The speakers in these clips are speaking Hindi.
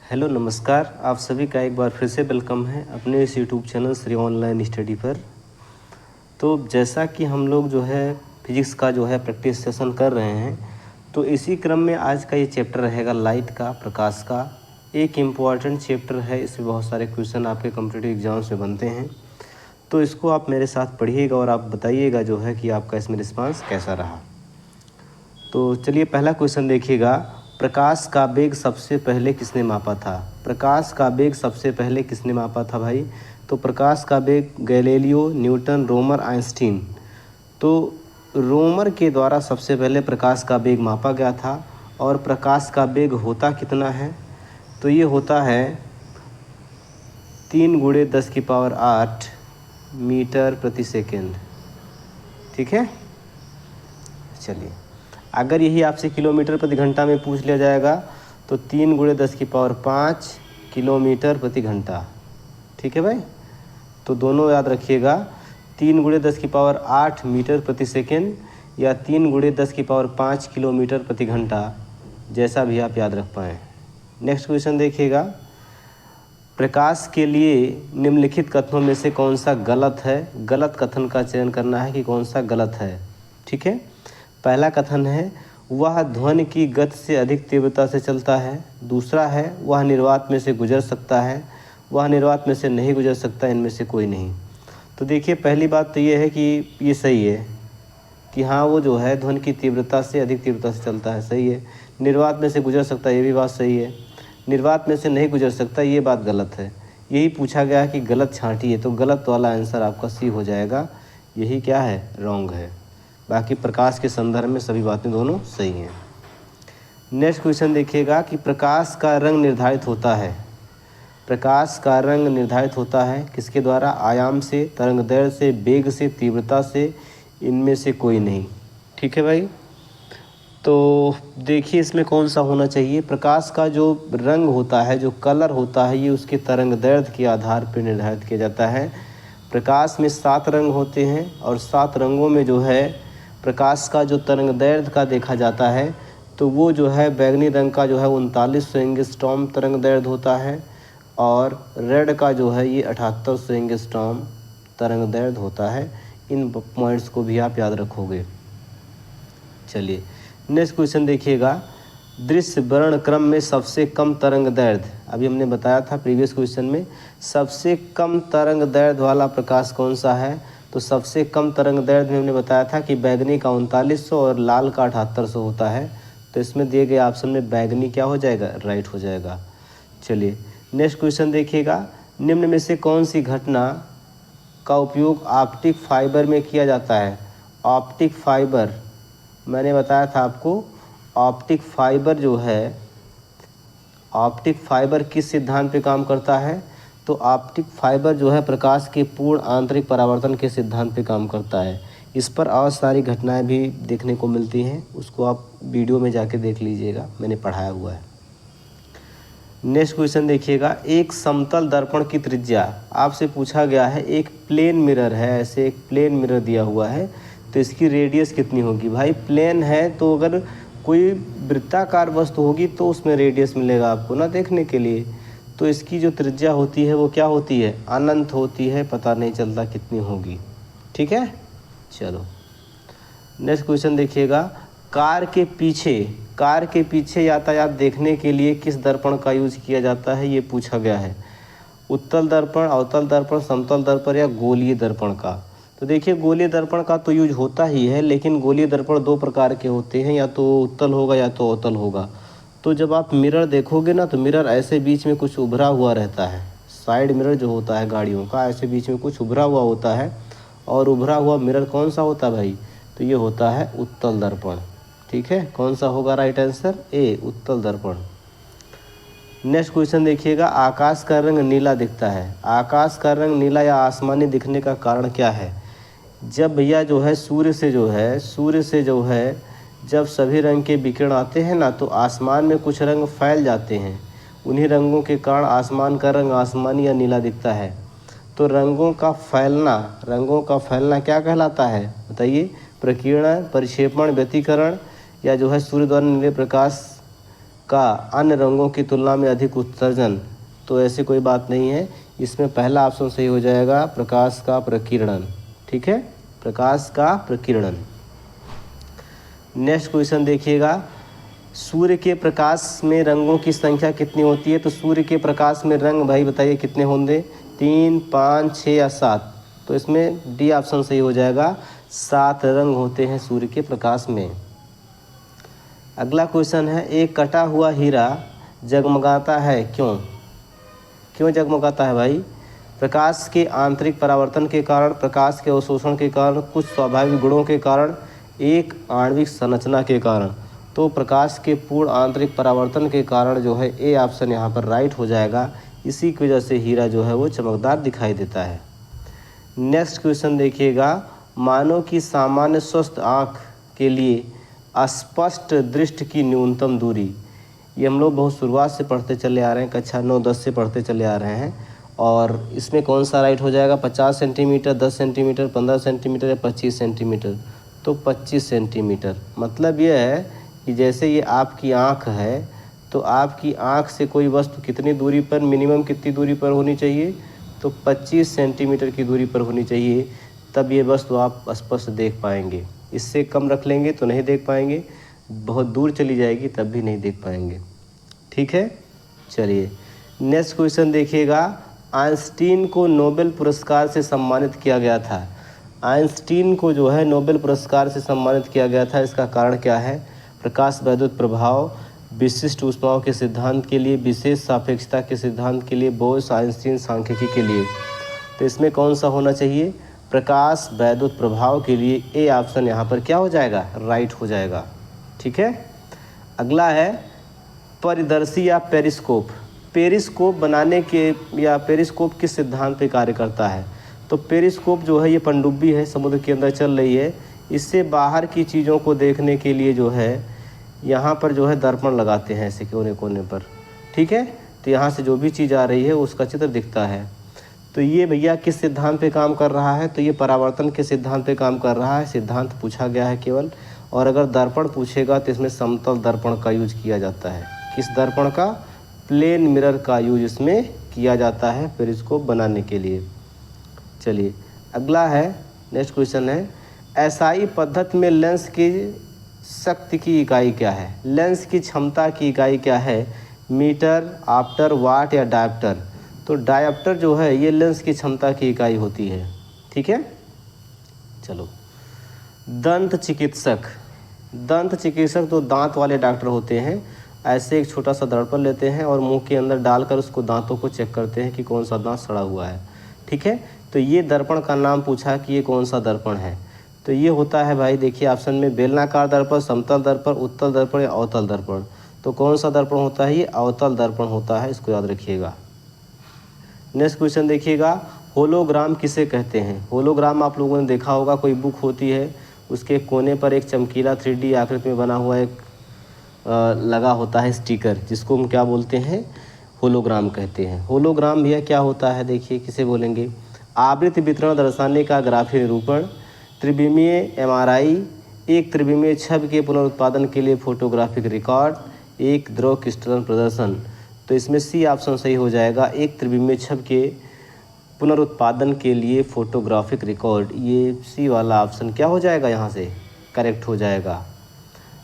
हेलो नमस्कार, आप सभी का एक बार फिर से वेलकम है अपने इस YouTube channel Shri online study पर। तो जैसा कि हम लोग जो है फिजिक्स का जो है प्रैक्टिस सेशन कर रहे हैं, तो इसी क्रम में आज का ये चैप्टर रहेगा लाइट का, प्रकाश का। एक इम्पॉर्टेंट चैप्टर है, इसमें बहुत सारे क्वेश्चन आपके कॉम्पिटिटिव एग्जाम्स में बनते हैं। तो इसको आप मेरे साथ पढ़िएगा और आप बताइएगा जो है कि आपका इसमें रिस्पांस कैसा रहा। तो चलिए पहला क्वेश्चन देखिएगा, प्रकाश का वेग सबसे पहले किसने मापा था? प्रकाश का वेग सबसे पहले किसने मापा था भाई? तो प्रकाश का वेग गैलीलियो, न्यूटन, रोमर, आइंस्टीन। तो रोमर के द्वारा सबसे पहले प्रकाश का वेग मापा गया था। और प्रकाश का वेग होता कितना है? तो ये होता है 3 × 10⁸ मीटर प्रति सेकेंड। ठीक है, चलिए अगर यही आपसे किलोमीटर प्रति घंटा में पूछ लिया जाएगा तो 3 × 10⁵ किलोमीटर प्रति घंटा। ठीक है भाई, तो दोनों याद रखिएगा, 3 × 10⁸ मीटर प्रति सेकेंड या 3 × 10⁵ किलोमीटर प्रति घंटा, जैसा भी आप याद रख पाएँ। नेक्स्ट क्वेश्चन देखिएगा, प्रकाश के लिए निम्नलिखित कथनों में से कौन सा गलत है? गलत कथन का चयन करना है कि कौन सा गलत है। ठीक है, पहला कथन है वह ध्वनि की गति से अधिक तीव्रता से चलता है। दूसरा है वह निर्वात में से गुजर सकता है। वह निर्वात में से नहीं गुजर सकता, इनमें से कोई नहीं। तो देखिए पहली बात तो ये है कि ये सही है कि हाँ वो जो है ध्वनि की तीव्रता से अधिक तीव्रता से चलता है, सही है। निर्वात में से गुजर सकता है, ये भी बात सही है। निर्वात में से नहीं गुजर सकता, ये बात गलत है। यही पूछा गया है कि गलत छांटिए, तो गलत वाला आंसर आपका सी हो जाएगा। यही क्या है, रॉन्ग है। बाकी प्रकाश के संदर्भ में सभी बातें दोनों सही हैं। नेक्स्ट क्वेश्चन देखिएगा कि प्रकाश का रंग निर्धारित होता है। प्रकाश का रंग निर्धारित होता है किसके द्वारा? आयाम से, तरंगदैर्घ्य से, वेग से, तीव्रता से, इनमें से कोई नहीं। ठीक है भाई, तो देखिए इसमें कौन सा होना चाहिए। प्रकाश का जो रंग होता है, जो कलर होता है, ये उसके तरंगदैर्घ्य के आधार पर निर्धारित किया जाता है। प्रकाश में 7 रंग होते हैं और 7 रंगों में जो है प्रकाश का जो तरंगदैर्घ्य का देखा जाता है तो वो जो है बैगनी रंग का जो है 3900 एंगस्ट्रॉम तरंगदैर्घ्य होता है और रेड का जो है ये 7800 एंगस्ट्रॉम तरंगदैर्घ्य होता है। इन पॉइंट्स को भी आप याद रखोगे। चलिए नेक्स्ट क्वेश्चन देखिएगा, दृश्य वर्ण क्रम में सबसे कम तरंगदैर्घ्य, अभी हमने बताया था प्रीवियस क्वेश्चन में, सबसे कम तरंगदैर्घ्य वाला प्रकाश कौन सा है? तो सबसे कम तरंगदैर्घ्य में हमने बताया था कि बैगनी का 3900 और लाल का 7800 होता है। तो इसमें दिए गए ऑप्शन में बैगनी क्या हो जाएगा, राइट हो जाएगा। चलिए नेक्स्ट क्वेश्चन देखिएगा, निम्न में से कौन सी घटना का उपयोग ऑप्टिक फाइबर में किया जाता है? ऑप्टिक फाइबर, मैंने बताया था आपको, ऑप्टिक फाइबर जो है, ऑप्टिक फाइबर किस सिद्धांत पे काम करता है? तो ऑप्टिक फाइबर जो है प्रकाश के पूर्ण आंतरिक परावर्तन के सिद्धांत पे काम करता है। इस पर और सारी घटनाएं भी देखने को मिलती हैं, उसको आप वीडियो में जाके देख लीजिएगा, मैंने पढ़ाया हुआ है। नेक्स्ट क्वेश्चन देखिएगा, एक समतल दर्पण की त्रिज्या, आपसे पूछा गया है, एक प्लेन मिरर है, ऐसे एक प्लेन मिरर दिया हुआ है, तो इसकी रेडियस कितनी होगी? भाई प्लेन है तो अगर कोई वृत्ताकार वस्तु होगी तो उसमें रेडियस मिलेगा आपको ना देखने के लिए। तो इसकी जो त्रिज्या होती है वो क्या होती है, अनंत होती है, पता नहीं चलता कितनी होगी। ठीक है, चलो नेक्स्ट क्वेश्चन देखिएगा, कार के पीछे यातायात देखने के लिए किस दर्पण का यूज किया जाता है? ये पूछा गया है। उत्तल दर्पण, अवतल दर्पण, समतल दर्पण या गोलीय दर्पण का? तो देखिए गोलीय दर्पण का तो यूज होता ही है, लेकिन गोलीय दर्पण 2 प्रकार के होते हैं, या तो उत्तल होगा या तो अवतल होगा। तो जब आप मिरर देखोगे ना तो मिरर ऐसे बीच में कुछ उभरा हुआ रहता है, साइड मिरर जो होता है गाड़ियों का, ऐसे बीच में कुछ उभरा हुआ होता है। और उभरा हुआ मिरर कौन सा होता है भाई? तो ये होता है उत्तल दर्पण। ठीक है, कौन सा होगा राइट आंसर? ए, उत्तल दर्पण। नेक्स्ट क्वेश्चन देखिएगा, आकाश का रंग नीला दिखता है। आकाश का रंग नीला या आसमानी दिखने का कारण क्या है? जब भैया जो है सूर्य से जो है जब सभी रंग के विकिरण आते हैं ना तो आसमान में कुछ रंग फैल जाते हैं, उन्हीं रंगों के कारण आसमान का रंग आसमानी या नीला दिखता है। तो रंगों का फैलना क्या कहलाता है बताइए? प्रकीर्णन, परिक्षेपण, व्यतिकरण, या जो है सूर्य द्वारा नीले प्रकाश का अन्य रंगों की तुलना में अधिक उत्सर्जन, तो ऐसी कोई बात नहीं है। इसमें पहला ऑप्शन सही हो जाएगा, प्रकाश का प्रकीर्णन। ठीक है, प्रकाश का प्रकीर्णन। नेक्स्ट क्वेश्चन देखिएगा, सूर्य के प्रकाश में रंगों की संख्या कितनी होती है? तो सूर्य के प्रकाश में रंग भाई बताइए कितने होंगे? 3, 5, 6 या 7? तो इसमें डी ऑप्शन सही हो जाएगा, 7 रंग होते हैं सूर्य के प्रकाश में। अगला क्वेश्चन है, एक कटा हुआ हीरा जगमगाता है क्यों? क्यों जगमगाता है भाई? प्रकाश के आंतरिक परावर्तन के कारण, प्रकाश के अवशोषण के कारण, कुछ स्वाभाविक गुणों के कारण, एक आणविक संरचना के कारण। तो प्रकाश के पूर्ण आंतरिक परावर्तन के कारण जो है ए ऑप्शन यहाँ पर राइट हो जाएगा। इसी की वजह से हीरा जो है वो चमकदार दिखाई देता है। नेक्स्ट क्वेश्चन देखिएगा, मानव की सामान्य स्वस्थ आँख के लिए स्पष्ट दृष्टि की न्यूनतम दूरी, ये हम लोग बहुत शुरुआत से पढ़ते चले आ रहे हैं, कक्षा 9-10 से पढ़ते चले आ रहे हैं। और इसमें कौन सा राइट हो जाएगा? 50 सेंटीमीटर, 10 सेंटीमीटर, 15 सेंटीमीटर या 25 सेंटीमीटर? तो 25 सेंटीमीटर। मतलब यह है कि जैसे ये आपकी आँख है, तो आपकी आँख से कोई वस्तु कितनी दूरी पर, मिनिमम कितनी दूरी पर होनी चाहिए? तो 25 सेंटीमीटर की दूरी पर होनी चाहिए, तब ये वस्तु आप स्पष्ट देख पाएंगे। इससे कम रख लेंगे तो नहीं देख पाएंगे, बहुत दूर चली जाएगी तब भी नहीं देख पाएंगे। ठीक है, चलिए नेक्स्ट क्वेश्चन देखिएगा, आइंस्टीन को नोबेल पुरस्कार से सम्मानित किया गया था। आइंस्टीन को जो है नोबेल पुरस्कार से सम्मानित किया गया था, इसका कारण क्या है? प्रकाश वैद्युत प्रभाव, विशिष्ट ऊष्माओं के सिद्धांत के लिए, विशेष सापेक्षता के सिद्धांत के लिए, बोस आइंस्टीन सांख्यिकी के लिए। तो इसमें कौन सा होना चाहिए? प्रकाश वैद्युत प्रभाव के लिए ए ऑप्शन यहाँ पर क्या हो जाएगा? राइट हो जाएगा। ठीक है, अगला है परिदर्शी या पेरिस्कोप। पेरिस्कोप बनाने के या पेरिस्कोप किस सिद्धांत पे कार्य करता है? तो पेरिस्कोप जो है ये पनडुब्बी है, समुद्र के अंदर चल रही है, इससे बाहर की चीज़ों को देखने के लिए जो है यहाँ पर जो है दर्पण लगाते हैं ऐसे कोने कोने पर। ठीक है, तो यहाँ से जो भी चीज़ आ रही है उसका चित्र दिखता है। तो ये भैया किस सिद्धांत पे काम कर रहा है? तो ये परावर्तन के सिद्धांत पे काम कर रहा है। सिद्धांत पूछा गया है केवल, और अगर दर्पण पूछेगा तो इसमें समतल दर्पण का यूज किया जाता है। किस दर्पण का? प्लेन मिरर का यूज इसमें किया जाता है पेरिस्कोप बनाने के लिए। चलिए अगला है, नेक्स्ट क्वेश्चन है, एसआई पद्धति में लेंस की शक्ति की इकाई क्या है? लेंस की क्षमता की इकाई क्या है? मीटर, ऑप्टर, वाट या डायप्टर? तो डायप्टर जो है ये लेंस की क्षमता की इकाई होती है। ठीक है, चलो दंत चिकित्सक। दंत चिकित्सक तो दांत वाले डॉक्टर होते हैं। ऐसे एक छोटा सा दर्पण लेते हैं और मुंह के अंदर डालकर उसको दांतों को चेक करते हैं कि कौन सा दांत सड़ा हुआ है। ठीक है, तो ये दर्पण का नाम पूछा कि ये कौन सा दर्पण है? तो ये होता है भाई, देखिए ऑप्शन में बेलनाकार दर्पण, समतल दर्पण, उत्तल दर्पण या अवतल दर्पण। तो कौन सा दर्पण होता है? ये अवतल दर्पण होता है, इसको याद रखिएगा। नेक्स्ट क्वेश्चन देखिएगा, होलोग्राम किसे कहते हैं? होलोग्राम आप लोगों ने देखा होगा, कोई बुक होती है, उसके कोने पर एक चमकीला 3D आकृति में बना हुआ एक लगा होता है स्टिकर, जिसको हम क्या बोलते हैं? होलोग्राम कहते हैं। होलोग्राम भैया क्या होता है? देखिए किसे बोलेंगे? आवृत्ति वितरण दर्शाने का ग्राफीय निरूपण, त्रिविमीय MRI, एक त्रिविमीय छवि के पुनरुत्पादन के लिए फोटोग्राफिक रिकॉर्ड, एक द्रव क्रिस्टलन प्रदर्शन। तो इसमें सी ऑप्शन सही हो जाएगा, एक त्रिविमीय छवि के पुनरुत्पादन के लिए फोटोग्राफिक रिकॉर्ड। ये सी वाला ऑप्शन क्या हो जाएगा? यहाँ से करेक्ट हो जाएगा।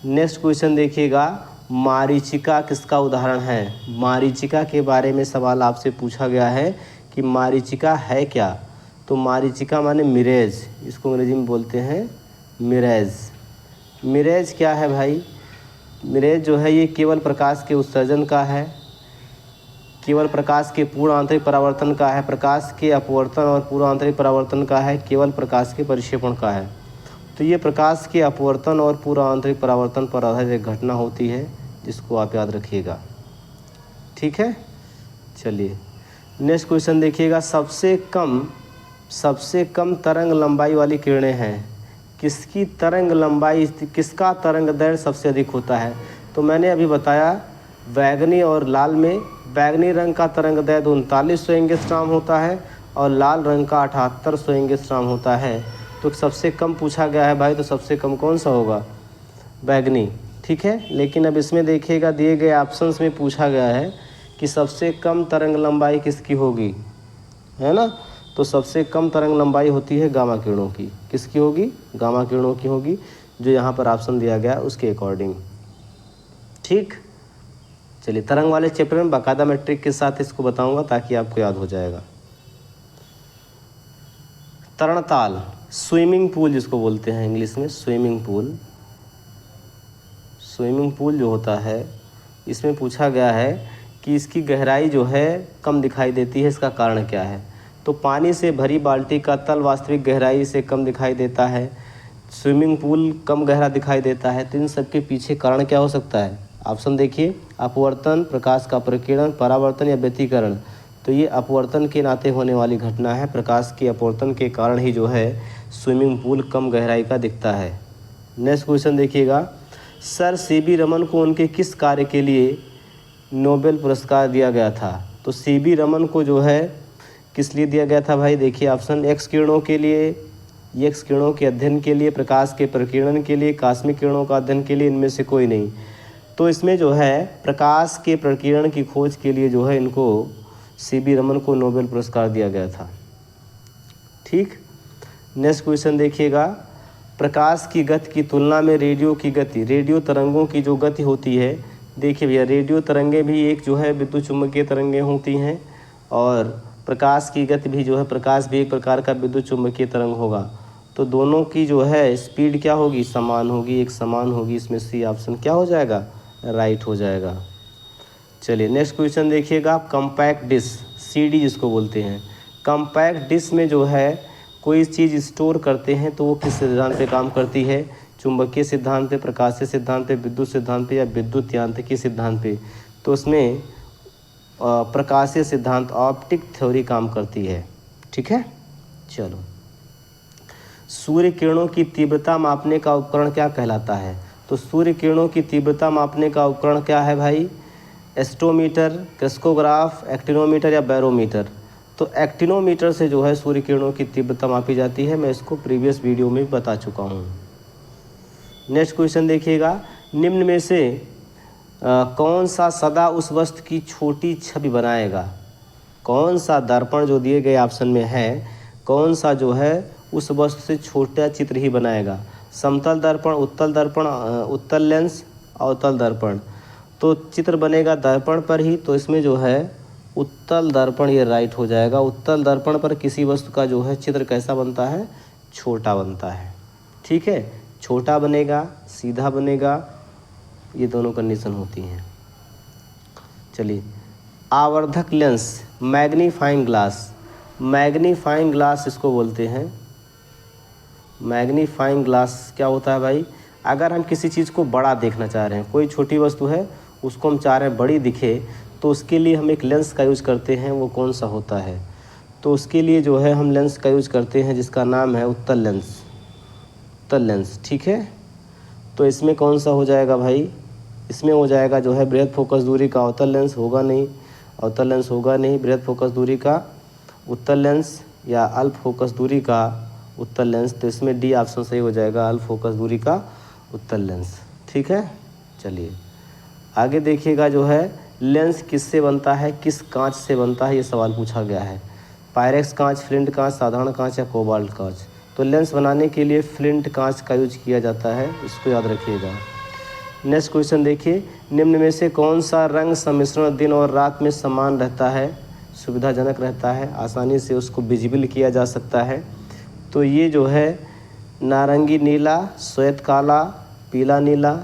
नेक्स्ट क्वेश्चन देखिएगा, मारीचिका किसका उदाहरण है? मारीचिका के बारे में सवाल आपसे पूछा गया है कि मारीचिका है क्या? तो मारीचिका माने मिरेज, इसको अंग्रेजी में बोलते हैं मिरेज। मिरेज क्या है भाई? मिरेज जो है ये केवल प्रकाश के उत्सर्जन का है, केवल प्रकाश के पूर्ण आंतरिक परावर्तन का है, प्रकाश के अपवर्तन और पूर्ण आंतरिक परावर्तन का है, केवल प्रकाश के परिक्षेपण का है। तो ये प्रकाश के अपवर्तन और पूर्ण आंतरिक परावर्तन पर आधारित एक घटना होती है, जिसको आप याद रखिएगा। ठीक है, चलिए नेक्स्ट क्वेश्चन देखिएगा, सबसे कम तरंग लंबाई वाली किरणें हैं। किसकी तरंग लंबाई, किसका तरंग दैर्घ्य सबसे अधिक होता है? तो मैंने अभी बताया बैगनी और लाल में, बैगनी रंग का तरंग दैर्घ्य 3900 एंगस्ट्रॉम होता है और लाल रंग का 7800 एंगस्ट्रॉम होता है। तो सबसे कम पूछा गया है भाई, तो सबसे कम कौन सा होगा? बैगनी। ठीक है। लेकिन अब इसमें देखिएगा दिए गए ऑप्शंस में पूछा गया है कि सबसे कम तरंग लंबाई किसकी होगी, है ना। तो सबसे कम तरंग लंबाई होती है गामा किरणों की। किसकी होगी? गामा किरणों की होगी, जो यहाँ पर ऑप्शन दिया गया उसके अकॉर्डिंग। ठीक, चलिए तरंग वाले चैप्टर में बाकायदा मैं ट्रिक के साथ इसको बताऊंगा ताकि आपको याद हो जाएगा। तरणताल, स्विमिंग पूल जिसको बोलते हैं इंग्लिश में, स्विमिंग पूल। स्विमिंग पूल जो होता है इसमें पूछा गया है कि इसकी गहराई जो है कम दिखाई देती है, इसका कारण क्या है। तो पानी से भरी बाल्टी का तल वास्तविक गहराई से कम दिखाई देता है, स्विमिंग पूल कम गहरा दिखाई देता है। तो इन सब के पीछे कारण क्या हो सकता है? ऑप्शन देखिए, अपवर्तन, प्रकाश का प्रकीर्णन, परावर्तन या व्यतिकरण। तो ये अपवर्तन के नाते होने वाली घटना है। प्रकाश के अपवर्तन के कारण ही जो है स्विमिंग पूल कम गहराई का दिखता है। नेक्स्ट क्वेश्चन देखिएगा, सर सीबी रमन को उनके किस कार्य के लिए नोबेल पुरस्कार दिया गया था? तो सीबी रमन को जो है किस लिए दिया गया था भाई? देखिए ऑप्शन, एक्स किरणों के लिए, एक्स किरणों के अध्ययन के लिए, प्रकाश के प्रकीर्णन के लिए, कॉस्मिक किरणों का अध्ययन के लिए, इनमें से कोई नहीं। तो इसमें जो है प्रकाश के प्रकीर्णन की खोज के लिए जो है इनको सीबी रमन को नोबेल पुरस्कार दिया गया था। ठीक, नेक्स्ट क्वेश्चन देखिएगा, प्रकाश की गति की तुलना में रेडियो की गति, रेडियो तरंगों की जो गति होती है, देखिए भैया रेडियो तरंगे भी एक जो है विद्युत चुम्बकीय तरंगे होती हैं और प्रकाश की गति भी जो है, प्रकाश भी एक प्रकार का विद्युत चुम्बकीय तरंग होगा। तो दोनों की जो है स्पीड क्या होगी? समान होगी, एक समान होगी। इसमें सी ऑप्शन क्या हो जाएगा? राइट हो जाएगा। चलिए नेक्स्ट क्वेश्चन देखिएगा, कम्पैक्ट डिस्क, सीडी जिसको बोलते हैं। कम्पैक्ट डिस्क में जो है कोई चीज़ स्टोर करते हैं तो वो किस सिद्धांत पे काम करती है? चुंबकीय सिद्धांत पे, प्रकाशीय सिद्धांत पे, विद्युत सिद्धांत पे या विद्युत यांत्रिकी सिद्धांत पे? तो उसमें प्रकाशीय सिद्धांत, ऑप्टिक थ्योरी काम करती है। ठीक है, चलो। सूर्य किरणों की तीव्रता मापने का उपकरण क्या कहलाता है? तो सूर्य किरणों की तीव्रता मापने का उपकरण क्या है भाई? एस्ट्रोमीटर, क्रिस्कोग्राफ, एक्टिनोमीटर या बैरोमीटर? तो एक्टिनोमीटर से जो है सूर्य किरणों की तीव्रता मापी जाती है। मैं इसको प्रीवियस वीडियो में बता चुका हूँ। नेक्स्ट क्वेश्चन देखिएगा, निम्न में से कौन सा सदा उस वस्तु की छोटी छवि बनाएगा? कौन सा दर्पण जो दिए गए ऑप्शन में है, कौन सा जो है उस वस्तु से छोटा चित्र ही बनाएगा? समतल दर्पण, उत्तल दर्पण, उत्तल लेंस, अवतल दर्पण? तो चित्र बनेगा दर्पण पर ही। तो इसमें जो है उत्तल दर्पण, ये राइट हो जाएगा। उत्तल दर्पण पर किसी वस्तु का जो है चित्र कैसा बनता है? छोटा बनता है। ठीक है, छोटा बनेगा, सीधा बनेगा, ये दोनों कंडीशन होती हैं। चलिए, आवर्धक lens, magnifying glass, magnifying glass इसको बोलते हैं। मैग्नीफाइंग ग्लास क्या होता है भाई? अगर हम किसी चीज़ को बड़ा देखना चाह रहे हैं, कोई छोटी वस्तु है उसको हम चाह रहे हैं बड़ी दिखे, तो उसके लिए हम एक लेंस का यूज़ करते हैं। वो कौन सा होता है? तो उसके लिए जो है हम लेंस का यूज़ करते हैं जिसका नाम है उत्तल लेंस, उत्तल लेंस। ठीक है, तो इसमें कौन सा हो जाएगा भाई? इसमें हो जाएगा जो है बृहद फोकस दूरी का अवतल लेंस, होगा नहीं, अवतल लेंस होगा नहीं, बृहद फोकस दूरी का उत्तल लेंस या अल्प फोकस दूरी का उत्तल लेंस। तो इसमें डी ऑप्शन सही हो जाएगा, अल्प फोकस दूरी का उत्तल लेंस। ठीक है, चलिए आगे देखिएगा, जो है लेंस किससे बनता है, किस कांच से बनता है, ये सवाल पूछा गया है। पायरेक्स कांच, फ्लिंट कांच, साधारण कांच या कोबाल्ट कांच? तो लेंस बनाने के लिए फ्लिंट कांच का यूज किया जाता है, इसको याद रखिएगा। नेक्स्ट क्वेश्चन देखिए, निम्न में से कौन सा रंग सम्मिश्रण दिन और रात में समान रहता है, सुविधाजनक रहता है, आसानी से उसको विजिबल किया जा सकता है? तो ये जो है नारंगी नीला, श्वेत काला, पीला नीला,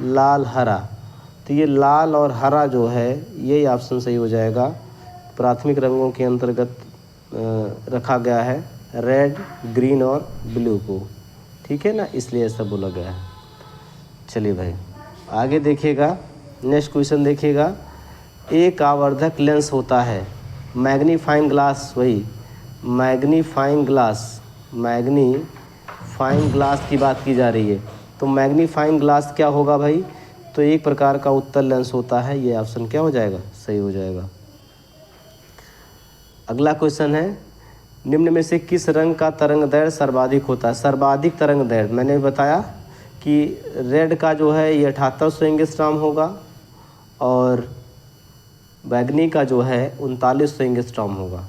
लाल हरा। तो ये लाल और हरा जो है यही ऑप्शन सही हो जाएगा। प्राथमिक रंगों के अंतर्गत रखा गया है रेड, ग्रीन और ब्लू को। ठीक है ना, इसलिए ऐसा बोला गया है। चलिए भाई आगे देखिएगा, नेक्स्ट क्वेश्चन देखिएगा, एक आवर्धक लेंस होता है, मैग्नीफाइंग ग्लास, वही मैग्नीफाइंग ग्लास, मैग्नीफाइंग ग्लास की बात की जा रही है। तो मैग्नीफाइंग ग्लास क्या होगा भाई? तो एक प्रकार का उत्तल लेंस होता है। ये ऑप्शन क्या हो जाएगा? सही हो जाएगा। अगला क्वेश्चन है, निम्न में से किस रंग का तरंग दैर्घ्य सर्वाधिक होता है? सर्वाधिक तरंग दैर्घ्य मैंने बताया कि रेड का जो है ये 7800 एंगस्ट्रॉम होगा और बैगनी का जो है 3900 एंगस्ट्रॉम होगा।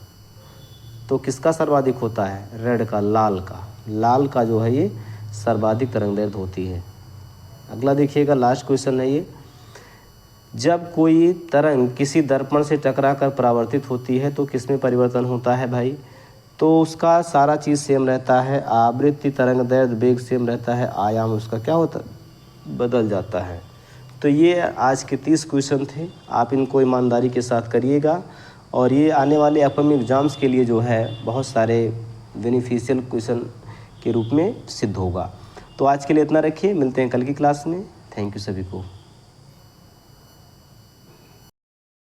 तो किसका सर्वाधिक होता है? रेड का, लाल का जो है ये सर्वाधिक तरंगदैर्ध्य होती है। अगला देखिएगा, लास्ट क्वेश्चन है ये। जब कोई तरंग किसी दर्पण से टकराकर परावर्तित होती है तो किसमें परिवर्तन होता है भाई? तो उसका सारा चीज़ सेम रहता है, आवृत्ति, तरंगदैर्ध्य, वेग सेम रहता है, आयाम उसका क्या होता है? बदल जाता है। तो ये आज के 30 क्वेश्चन थे, आप इनको ईमानदारी के साथ करिएगा और ये आने वाले अपकमिंग एग्ज़ाम्स के लिए जो है बहुत सारे बेनिफिशियल क्वेश्चन के रूप में सिद्ध होगा। तो आज के लिए इतना रखिए, मिलते हैं कल की क्लास में। थैंक यू सभी को।